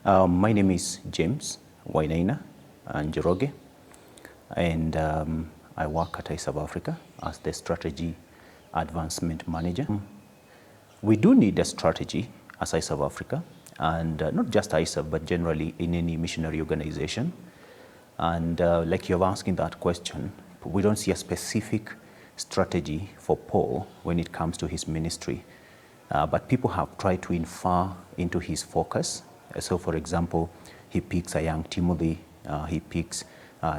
My name is James Wainaina and Njoroge, and I work at iSA Africa as the Strategy Advancement Manager. We do need a strategy as iSA Africa, and not just iSA, but generally in any missionary organization. And like you're asking that question, we don't see a specific strategy for Paul when it comes to his ministry. But people have tried to infer into his focus. So for example, he picks a young Timothy, he picks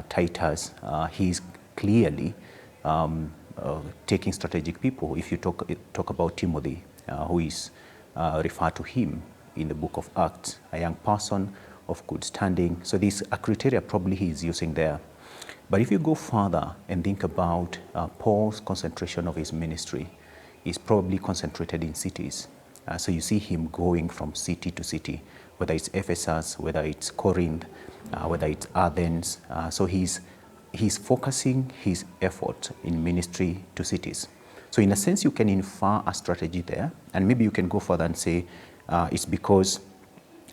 Titus. He's clearly taking strategic people. If you talk about Timothy, who is referred to him in the book of Acts, a young person of good standing. So these are criteria probably he's using there. But if you go further and think about Paul's concentration of his ministry, is probably concentrated in cities. So you see him going from city to city, whether it's Ephesus, whether it's Corinth, whether it's Athens. So he's focusing his effort in ministry to cities. So in a sense, you can infer a strategy there, and maybe you can go further and say it's because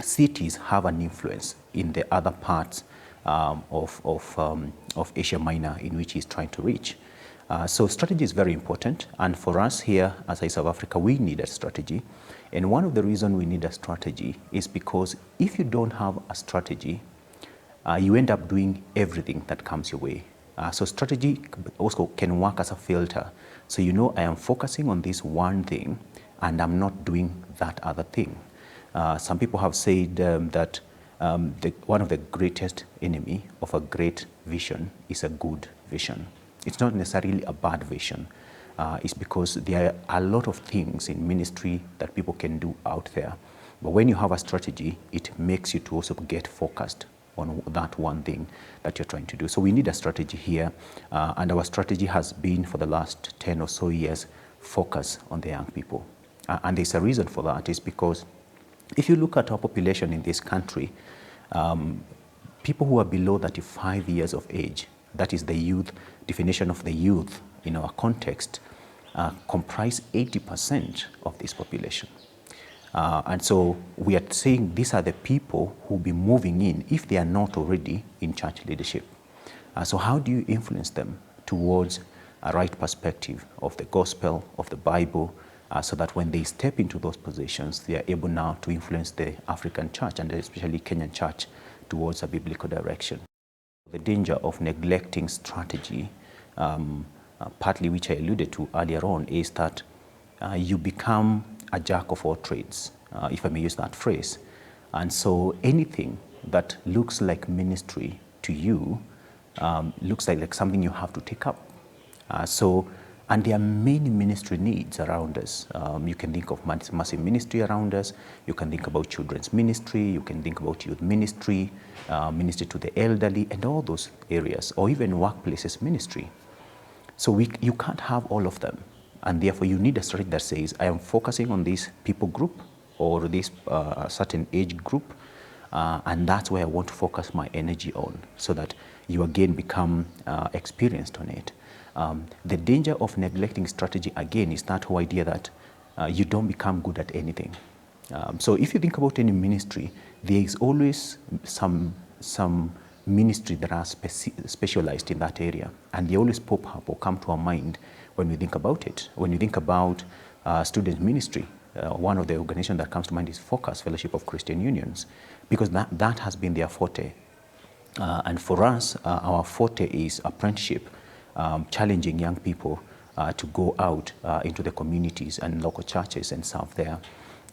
cities have an influence in the other parts of Asia Minor in which he's trying to reach. So strategy is very important, and for us here as iSA Africa, we need a strategy. And one of the reasons we need a strategy is because if you don't have a strategy, you end up doing everything that comes your way. So strategy also can work as a filter. So you know, I am focusing on this one thing and I'm not doing that other thing. Some people have said that one of the greatest enemy of a great vision is a good vision. It's not necessarily a bad vision. It's because there are a lot of things in ministry that people can do out there. But when you have a strategy, it makes you to also get focused on that one thing that you're trying to do. So we need a strategy here. And our strategy has been for the last 10 or so years, focus on the young people. And there's a reason for that, is because if you look at our population in this country, people who are below 35 years of age, that is the youth, definition of the youth in our context, comprise 80% of this population. And so we are saying these are the people who will be moving in if they are not already in church leadership. So how do you influence them towards a right perspective of the gospel, of the Bible, so that when they step into those positions, they are able now to influence the African church and especially Kenyan church towards a biblical direction. The danger of neglecting strategy, partly which I alluded to earlier on, is that you become a jack of all trades, if I may use that phrase. And so anything that looks like ministry to you looks like something you have to take up. And there are many ministry needs around us. You can think of massive ministry around us. You can think about children's ministry. You can think about youth ministry, ministry to the elderly, and all those areas, or even workplaces ministry. So you can't have all of them. And therefore, you need a strategy that says, I am focusing on this people group or this certain age group, and that's where I want to focus my energy on, so that you again become experienced on it. The danger of neglecting strategy, again, is that whole idea that you don't become good at anything. So if you think about any ministry, there is always some ministry that are specialized in that area, and they always pop up or come to our mind when we think about it. When you think about student ministry, one of the organizations that comes to mind is Focus, Fellowship of Christian Unions, because that has been their forte. And for us, our forte is apprenticeship, challenging young people to go out into the communities and local churches and serve there.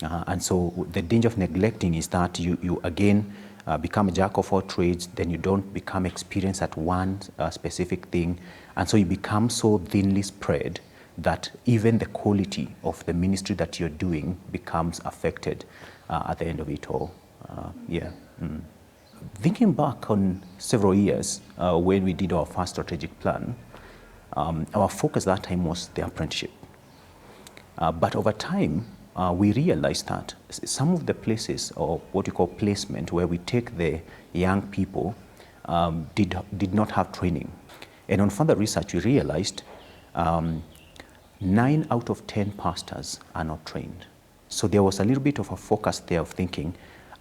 And so the danger of neglecting is that you again become a jack of all trades, then you don't become experienced at one specific thing, and so you become so thinly spread that even the quality of the ministry that you're doing becomes affected at the end of it all. Thinking back on several years when we did our first strategic plan, our focus that time was the apprenticeship. But over time, we realized that some of the places, or what you call placement, where we take the young people, did not have training. And on further research, we realized 9 out of 10 pastors are not trained. So there was a little bit of a focus there of thinking,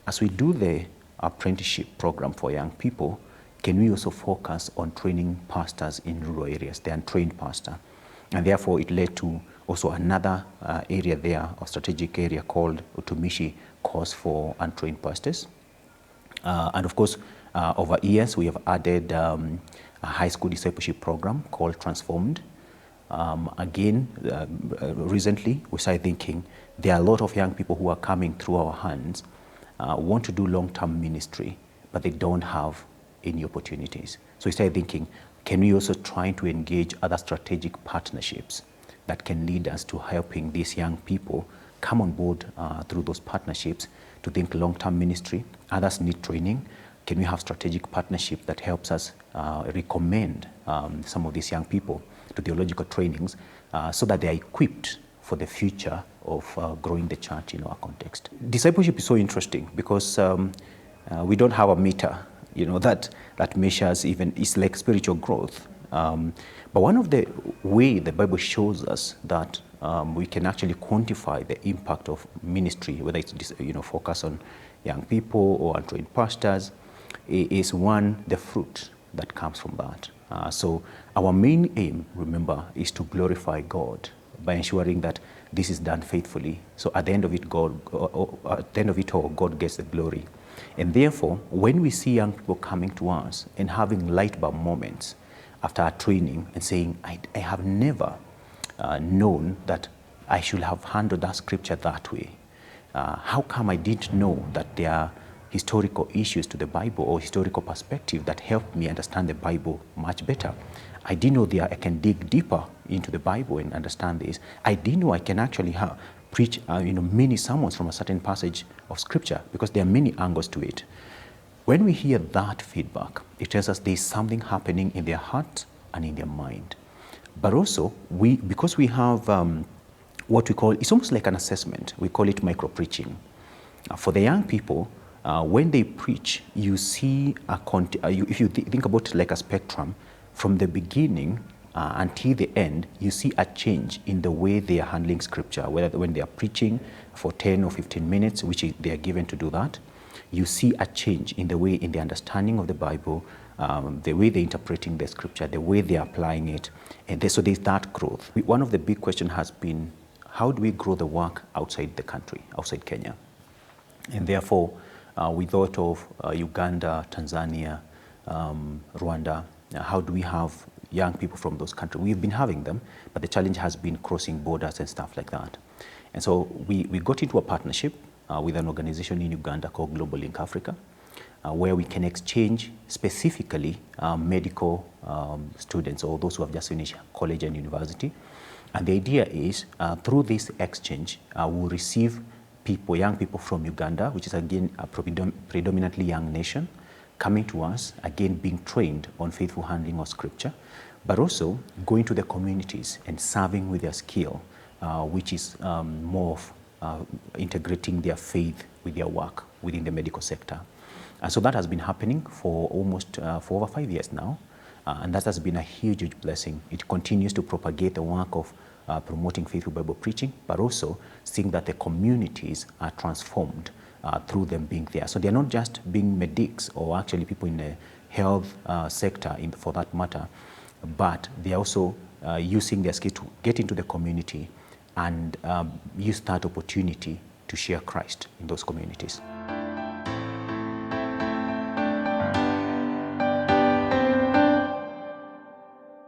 as we do the apprenticeship program for young people, can we also focus on training pastors in rural areas, the untrained pastor? And therefore, it led to also another area there, a strategic area called Utumishi course for untrained pastors. And of course, over years, we have added a high school discipleship program called Transformed. Recently, we started thinking there are a lot of young people who are coming through our hands, want to do long-term ministry, but they don't have any opportunities. So we started thinking, can we also try to engage other strategic partnerships that can lead us to helping these young people come on board through those partnerships to think long-term ministry. Others need training. Can we have strategic partnership that helps us recommend some of these young people to theological trainings so that they are equipped for the future of growing the church in our context. Discipleship is so interesting because we don't have a meter, that measures even, it's like spiritual growth. But one of the way the Bible shows us that we can actually quantify the impact of ministry, whether it's focus on young people or untrained pastors, is one, the fruit that comes from that. So our main aim, remember, is to glorify God by ensuring that this is done faithfully. So at the end of it, God gets the glory. And therefore, when we see young people coming to us and having light bulb moments after our training and saying, I have never known that I should have handled that scripture that way. How come I didn't know that there are historical issues to the Bible or historical perspective that helped me understand the Bible much better? I didn't know I can dig deeper into the Bible and understand this. I didn't know I can actually preach many sermons from a certain passage of scripture because there are many angles to it. When we hear that feedback, it tells us there's something happening in their heart and in their mind. But also, because we have what we call, it's almost like an assessment. We call it micro-preaching. For the young people, when they preach, you see, if you think about it like a spectrum, from the beginning until the end, you see a change in the way they are handling scripture, whether when they are preaching for 10 or 15 minutes, which they are given to do that. You see a change in the way, in the understanding of the Bible, the way they're interpreting the scripture, the way they're applying it. And so there's that growth. One of the big questions has been, how do we grow the work outside the country, outside Kenya? And therefore, we thought of Uganda, Tanzania, Rwanda. How do we have young people from those countries? We've been having them, but the challenge has been crossing borders and stuff like that. And so we got into a partnership with an organization in Uganda called Global Link Africa, where we can exchange specifically medical students or those who have just finished college and university. And the idea is through this exchange, we'll receive young people from Uganda, which is again a predominantly young nation, coming to us, again being trained on faithful handling of scripture, but also going to the communities and serving with their skill, which is more of integrating their faith with their work within the medical sector. And so that has been happening for over 5 years now, and that has been a huge, huge blessing. It continues to propagate the work of promoting faithful Bible preaching, but also seeing that the communities are transformed through them being there. So they're not just being medics or actually people in the health sector for that matter, but they're also using their skill to get into the community and use that opportunity to share Christ in those communities.